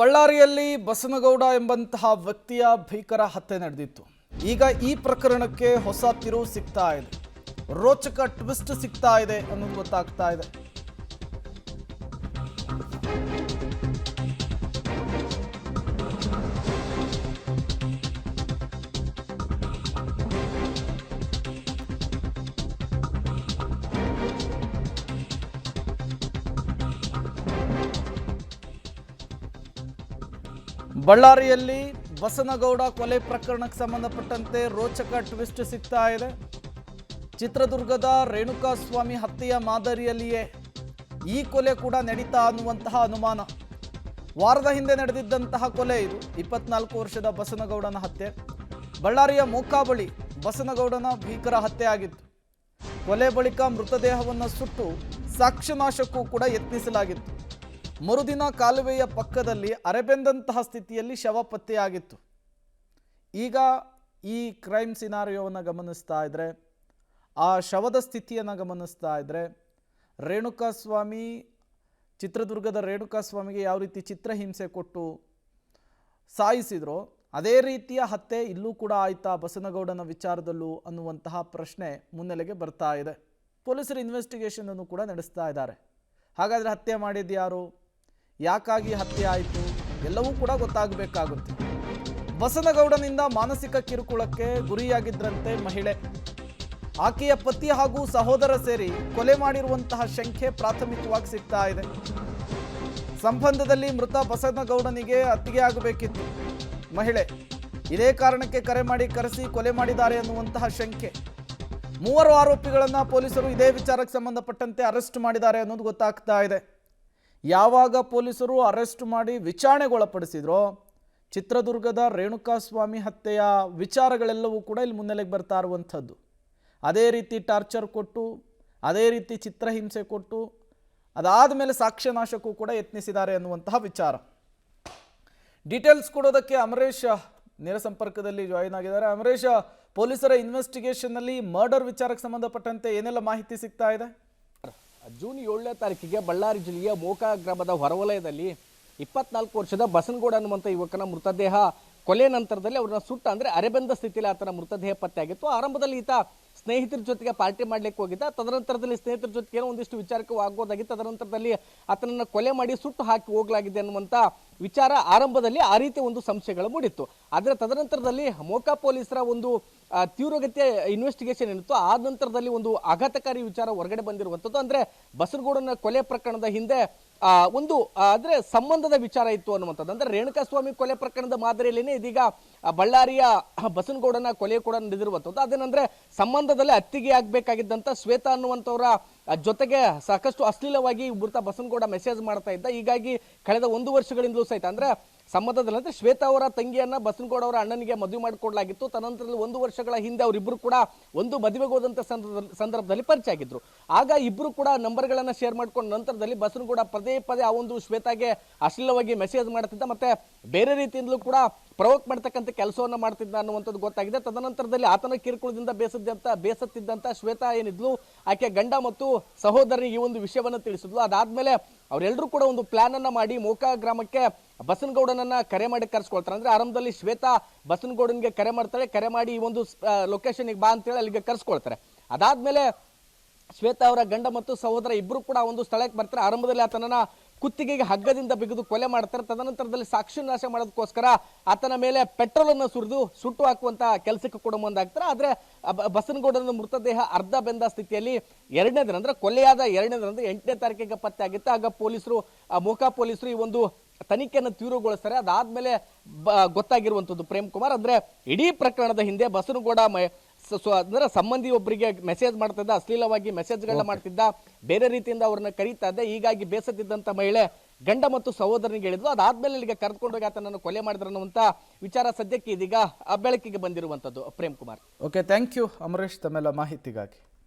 ಬಳ್ಳಾರಿಯಲ್ಲಿ ಬಸನಗೌಡ ಎಂಬಂತಹ ವ್ಯಕ್ತಿಯ ಭೀಕರ ಹತ್ಯೆ ನಡೆದಿತ್ತು. ಈಗ ಈ ಪ್ರಕರಣಕ್ಕೆ ಹೊಸ ತಿರುವು ಸಿಗ್ತಾ ಇದೆ, ರೋಚಕ ಟ್ವಿಸ್ಟ್ ಸಿಗ್ತಾ ಇದೆ ಅನ್ನೋದು ಗೊತ್ತಾಗ್ತಾ ಇದೆ. ಬಳ್ಳಾರಿಯಲ್ಲಿ ಬಸನಗೌಡ ಕೊಲೆ ಪ್ರಕರಣಕ್ಕೆ ಸಂಬಂಧಪಟ್ಟಂತೆ ರೋಚಕ ಟ್ವಿಸ್ಟ್ ಸಿಗ್ತಾ ಇದೆ. ಚಿತ್ರದುರ್ಗದ ರೇಣುಕಾಸ್ವಾಮಿ ಹತ್ಯೆಯ ಮಾದರಿಯಲ್ಲಿಯೇ ಈ ಕೊಲೆ ಕೂಡ ನಡೀತಾ ಅನ್ನುವಂತಹ ಅನುಮಾನ. ವಾರದ ಹಿಂದೆ ನಡೆದಿದ್ದಂತಹ ಕೊಲೆ ಇದು. 24 ವರ್ಷದ ಬಸನಗೌಡನ ಹತ್ಯೆ. ಬಳ್ಳಾರಿಯ ಮೋಕಾ ಬಳಿ ಬಸನಗೌಡನ ಭೀಕರ ಹತ್ಯೆ ಆಗಿತ್ತು. ಕೊಲೆ ಬಳಿಕ ಮೃತದೇಹವನ್ನು ಸುಟ್ಟು ಸಾಕ್ಷ್ಯನಾಶಕ್ಕೂ ಕೂಡ ಯತ್ನಿಸಲಾಗಿತ್ತು. ಮರುದಿನ ಕಾಲುವೆಯ ಪಕ್ಕದಲ್ಲಿ ಅರೆಬೆಂದಂತಹ ಸ್ಥಿತಿಯಲ್ಲಿ ಶವ ಪತ್ತೆಯಾಗಿತ್ತು. ಈಗ ಈ ಕ್ರೈಮ್ ಸಿನಾರಿಯೋವನ್ನು ಗಮನಿಸ್ತಾ ಇದ್ರೆ, ಆ ಶವದ ಸ್ಥಿತಿಯನ್ನು ಗಮನಿಸ್ತಾ ಇದ್ರೆ, ರೇಣುಕಾಸ್ವಾಮಿ ಚಿತ್ರದುರ್ಗದ ರೇಣುಕಾಸ್ವಾಮಿಗೆ ಯಾವ ರೀತಿ ಚಿತ್ರಹಿಂಸೆ ಕೊಟ್ಟು ಸಾಯಿಸಿದ್ರೋ ಅದೇ ರೀತಿಯ ಹತ್ಯೆ ಇಲ್ಲೂ ಕೂಡ ಆಯ್ತಾ ಬಸನಗೌಡನ ವಿಚಾರದಲ್ಲೂ ಅನ್ನುವಂತಹ ಪ್ರಶ್ನೆ ಮುನ್ನೆಲೆಗೆ ಬರ್ತಾ ಇದೆ. ಪೊಲೀಸರು ಇನ್ವೆಸ್ಟಿಗೇಷನ್ ಅನ್ನು ಕೂಡ ನಡೆಸ್ತಾ ಇದ್ದಾರೆ. ಹಾಗಾದರೆ ಹತ್ಯೆ ಮಾಡಿದ್ಯಾರು, ಯಾಕಾಗಿ ಹತ್ಯೆ ಆಯಿತು, ಎಲ್ಲವೂ ಕೂಡ ಗೊತ್ತಾಗಬೇಕಾಗುತ್ತೆ. ಬಸನಗೌಡನಿಂದ ಮಾನಸಿಕ ಕಿರುಕುಳಕ್ಕೆ ಗುರಿಯಾಗಿದ್ರಂತೆ ಮಹಿಳೆ. ಆಕೆಯ ಪತಿ ಹಾಗೂ ಸಹೋದರ ಸೇರಿ ಕೊಲೆ ಮಾಡಿರುವಂತಹ ಶಂಕೆ ಪ್ರಾಥಮಿಕವಾಗಿ ಸಿಗ್ತಾ ಇದೆ. ಸಂಬಂಧದಲ್ಲಿ ಮೃತ ಬಸನಗೌಡನಿಗೆ ಅತ್ತಿಗೆ ಆಗಬೇಕಿತ್ತು ಮಹಿಳೆ. ಇದೇ ಕಾರಣಕ್ಕೆ ಕರೆ ಮಾಡಿ ಕರೆಸಿ ಕೊಲೆ ಮಾಡಿದ್ದಾರೆ ಅನ್ನುವಂತಹ ಶಂಕೆ. 3 ಆರೋಪಿಗಳನ್ನು ಪೊಲೀಸರು ಇದೇ ವಿಚಾರಕ್ಕೆ ಸಂಬಂಧಪಟ್ಟಂತೆ ಅರೆಸ್ಟ್ ಮಾಡಿದ್ದಾರೆ ಅನ್ನೋದು ಗೊತ್ತಾಗ್ತಾ ಇದೆ. ಯಾವಾಗ ಪೊಲೀಸರು ಅರೆಸ್ಟ್ ಮಾಡಿ ವಿಚಾರಣೆಗೊಳಪಡಿಸಿದ್ರೋ ಚಿತ್ರದುರ್ಗದ ರೇಣುಕಾಸ್ವಾಮಿ ಹತ್ಯೆಯ ವಿಚಾರಗಳೆಲ್ಲವೂ ಕೂಡ ಇಲ್ಲಿ ಮುನ್ನೆಲೆಗೆ ಬರ್ತಾ ಇರುವಂಥದ್ದು. ಅದೇ ರೀತಿ ಟಾರ್ಚರ್ ಕೊಟ್ಟು, ಅದೇ ರೀತಿ ಚಿತ್ರಹಿಂಸೆ ಕೊಟ್ಟು, ಅದಾದ ಮೇಲೆ ಸಾಕ್ಷ್ಯನಾಶಕ್ಕೂ ಕೂಡ ಯತ್ನಿಸಿದ್ದಾರೆ ಅನ್ನುವಂತಹ ವಿಚಾರ. ಡೀಟೇಲ್ಸ್ ಕೊಡೋದಕ್ಕೆ ಅಮರೇಶ್ ನೇರ ಸಂಪರ್ಕದಲ್ಲಿ ಜಾಯಿನ್ ಆಗಿದ್ದಾರೆ. ಅಮರೇಶ್, ಪೊಲೀಸರ ಇನ್ವೆಸ್ಟಿಗೇಷನ್ನಲ್ಲಿ ಮರ್ಡರ್ ವಿಚಾರಕ್ಕೆ ಸಂಬಂಧಪಟ್ಟಂತೆ ಏನೆಲ್ಲ ಮಾಹಿತಿ ಸಿಗ್ತಾ ಇದೆ? ಜೂನ್ 7ನೇ ತಾರೀಕಿಗೆ ಬಳ್ಳಾರಿ ಜಿಲ್ಲೆಯ ಮೋಕಾ ಗ್ರಾಮದ ಹೊರವಲಯದಲ್ಲಿ 24 ವರ್ಷದ ಬಸನಗೌಡ ಅನ್ನುವಂಥ ಯುವಕನ ಮೃತದೇಹ ಕೊಲೆ ನಂತರದಲ್ಲಿ ಅವ್ರನ್ನ ಸುಟ್ಟ ಅಂದರೆ ಅರೆಬೆಂದ ಸ್ಥಿತಿಯಲ್ಲಿ ಆತನ ಮೃತದೇಹ ಪತ್ತೆಯಾಗಿತ್ತು. ಆರಂಭದಲ್ಲಿ ಈತ ಸ್ನೇಹಿತರ ಜೊತೆಗೆ ಪಾರ್ಟಿ ಮಾಡ್ಲಿಕ್ಕೆ ಹೋಗಿದ್ದ. ತದನಂತರದಲ್ಲಿ ಸ್ನೇಹಿತರ ಜೊತೆಗೆ ಏನೋ ಒಂದಿಷ್ಟು ವಿಚಾರಕ್ಕೆ ಆಗೋದಾಗಿತ್ತು. ತದನಂತರದಲ್ಲಿ ಆತನನ್ನು ಕೊಲೆ ಮಾಡಿ ಸುಟ್ಟು ಹಾಕಿ ಹೋಗಲಾಗಿದೆ ಅನ್ನುವಂಥ ವಿಚಾರ ಆರಂಭದಲ್ಲಿ ಆ ರೀತಿ ಒಂದು ಸಂಶಯಗಳು ಮೂಡಿತ್ತು. ಆದರೆ ತದನಂತರದಲ್ಲಿ ಮೋಕಾ ಪೊಲೀಸರ ಒಂದು ತೀವ್ರಗತಿಯ ಇನ್ವೆಸ್ಟಿಗೇಷನ್ ಏನಿತ್ತು, ಆ ನಂತರದಲ್ಲಿ ಒಂದು ಆಘಾತಕಾರಿ ವಿಚಾರ ಹೊರಗಡೆ ಬಂದಿರುವಂಥದ್ದು. ಅಂದ್ರೆ ಬಸನಗೌಡನ ಕೊಲೆ ಪ್ರಕರಣದ ಹಿಂದೆ ಒಂದು ಅಂದ್ರೆ ಸಂಬಂಧದ ವಿಚಾರ ಇತ್ತು ಅನ್ನುವಂಥದ್ದು. ಅಂದ್ರೆ ರೇಣುಕಾಸ್ವಾಮಿ ಕೊಲೆ ಪ್ರಕರಣದ ಮಾದರಿಯಲ್ಲೇನೆ ಇದೀಗ ಬಳ್ಳಾರಿಯ ಬಸನಗೌಡನ ಕೊಲೆ ಕೂಡ ನಡೆದಿರುವಂಥದ್ದು. ಅದೇನಂದ್ರೆ ಸಂಬಂಧದಲ್ಲಿ ಅತ್ತಿಗೆ ಆಗ್ಬೇಕಾಗಿದ್ದಂತ ಶ್ವೇತಾ ಅನ್ನುವಂಥವ್ರ ಜೊತೆಗೆ ಸಾಕಷ್ಟು ಅಶ್ಲೀಲವಾಗಿ ಮೃತ ಬಸನಗೌಡ ಮೆಸೇಜ್ ಮಾಡ್ತಾ ಇದ್ದ. ಹೀಗಾಗಿ ಕಳೆದ 1 ವರ್ಷಗಳಿಂದಲೂ ಸಹಿತ ಅಂದ್ರೆ ಸಂಬಂಧದಲ್ಲಿ ಅಂದ್ರೆ ಶ್ವೇತಾ ಅವರ ತಂಗಿಯನ್ನ ಬಸನಗೌಡ ಅವರ ಅಣ್ಣನಿಗೆ ಮದುವೆ ಮಾಡಿಕೊಡ್ಲಾಗಿತ್ತು. ತದನಂತರದಲ್ಲಿ 1 ವರ್ಷಗಳ ಹಿಂದೆ ಅವರಿಬ್ಬರು ಕೂಡ ಒಂದು ಮದುವೆಗೆ ಹೋದಂತ ಸಂದರ್ಭದಲ್ಲಿ ಪರಿಚಯ ಆಗಿದ್ರು. ಆಗ ಇಬ್ರು ಕೂಡ ನಂಬರ್ಗಳನ್ನ ಶೇರ್ ಮಾಡ್ಕೊಂಡ ನಂತರದಲ್ಲಿ ಬಸನಗೌಡ ಪದೇ ಪದೇ ಆ ಒಂದು ಶ್ವೇತಾಗೆ ಅಶ್ಲೀಲವಾಗಿ ಮೆಸೇಜ್ ಮಾಡ್ತಿದ್ದ, ಮತ್ತೆ ಬೇರೆ ರೀತಿಯಿಂದಲೂ ಕೂಡ ಪ್ರವೋಕ್ ಮಾಡ್ತಕ್ಕಂಥ ಕೆಲಸವನ್ನ ಮಾಡ್ತಿದ್ದ ಅನ್ನುವಂಥದ್ದು ಗೊತ್ತಾಗಿದೆ. ತದನಂತರದಲ್ಲಿ ಆತನ ಕಿರುಕುಳದಿಂದ ಬೇಸತ್ತಿದ್ದಂತ ಶ್ವೇತಾ ಏನಿದ್ಲು, ಆಕೆ ಗಂಡ ಮತ್ತು ಸಹೋದರನಿಗೆ ಈ ಒಂದು ವಿಷಯವನ್ನ ತಿಳಿಸಿದ್ಲು. ಅದಾದ್ಮೇಲೆ ಅವರೆಲ್ಲರೂ ಕೂಡ ಒಂದು ಪ್ಲಾನ್ ಅನ್ನ ಮಾಡಿ ಮೋಕಾ ಗ್ರಾಮಕ್ಕೆ ಬಸನಗೌಡನನ್ನ ಕರೆ ಮಾಡಿ ಕರ್ಸ್ಕೊಳ್ತಾರೆ. ಅಂದ್ರೆ ಆರಂಭದಲ್ಲಿ ಶ್ವೇತಾ ಬಸನಗೌಡನಿಗೆ ಕರೆ ಮಾಡ್ತಾಳೆ. ಕರೆ ಮಾಡಿ ಈ ಒಂದು ಲೊಕೇಶನ್ಗೆ ಬಾ ಅಂತೇಳಿ ಅಲ್ಲಿಗೆ ಕರ್ಸ್ಕೊಳ್ತಾರೆ. ಅದಾದ್ಮೇಲೆ ಶ್ವೇತಾ ಅವರ ಗಂಡ ಮತ್ತು ಸಹೋದರ ಇಬ್ರು ಕೂಡ ಒಂದು ಸ್ಥಳಕ್ಕೆ ಬರ್ತಾರೆ. ಆರಂಭದಲ್ಲಿ ಆತನನ್ನ ಕುತ್ತಿಗೆಗೆ ಹಗ್ಗದಿಂದ ಬಿಗಿದು ಕೊಲೆ ಮಾಡ್ತಾರೆ. ತದನಂತರದಲ್ಲಿ ಸಾಕ್ಷಿ ನಾಶ ಮಾಡೋದಕ್ಕೋಸ್ಕರ ಆತನ ಮೇಲೆ ಪೆಟ್ರೋಲ್ ಅನ್ನು ಸುರಿದು ಸುಟ್ಟು ಹಾಕುವಂತ ಕೆಲಸಕ್ಕೆ ಕೂಡ ಮುಂದಾಗ್ತಾರೆ. ಆದ್ರೆ ಬಸನಗೌಡನ ಮೃತದೇಹ ಅರ್ಧ ಬೆಂದ ಸ್ಥಿತಿಯಲ್ಲಿ 2ನೇ ದಿನ ಅಂದ್ರೆ ಕೊಲೆಯಾದ 2ನೇ ದಿನ ಅಂದ್ರೆ 8ನೇ ತಾರೀಕಿಗೆ ಪತ್ತೆ ಆಗಿತ್ತು. ಆಗ ಪೊಲೀಸರು ಮೋಕಾ ಪೊಲೀಸರು ಈ ಒಂದು ತನಿಖೆಯನ್ನು ತೀವ್ರಗೊಳಿಸ್ತಾರೆ. ಅದಾದ್ಮೇಲೆ ಗೊತ್ತಾಗಿರುವಂತದ್ದು ಪ್ರೇಮ್ ಕುಮಾರ್, ಅಂದ್ರೆ ಇಡೀ ಪ್ರಕರಣದ ಹಿಂದೆ ಬಸನಗೌಡ ಅಂದ್ರೆ ಸಂಬಂಧಿ ಒಬ್ಬರಿಗೆ ಮೆಸೇಜ್ ಮಾಡ್ತಿದ್ದ, ಅಶ್ಲೀಲವಾಗಿ ಮೆಸೇಜ್ಗಳನ್ನ ಮಾಡ್ತಿದ್ದ, ಬೇರೆ ರೀತಿಯಿಂದ ಅವ್ರನ್ನ ಕರೀತಾ ಇದ್ದ. ಹೀಗಾಗಿ ಬೇಸತ್ತಿದ್ದಂತ ಮಹಿಳೆ ಗಂಡ ಮತ್ತು ಸಹೋದರನಿಗೆ ಹೇಳಿದ್ಲು. ಅದಾದ್ಮೇಲೆ ಇಲ್ಲಿಗೆ ಕರೆದುಕೊಂಡೋಗಿ ಆತನನ್ನು ಕೊಲೆ ಮಾಡಿದ್ರು ಅನ್ನುವಂತ ವಿಚಾರ ಸದ್ಯಕ್ಕೆ ಇದೀಗ ಬೆಳಕಿಗೆ ಬಂದಿರುವಂತದ್ದು. Prem Kumar. Okay, thank you Amaresh ತಮ್ಮೆಲ್ಲ ಮಾಹಿತಿಗಾಗಿ.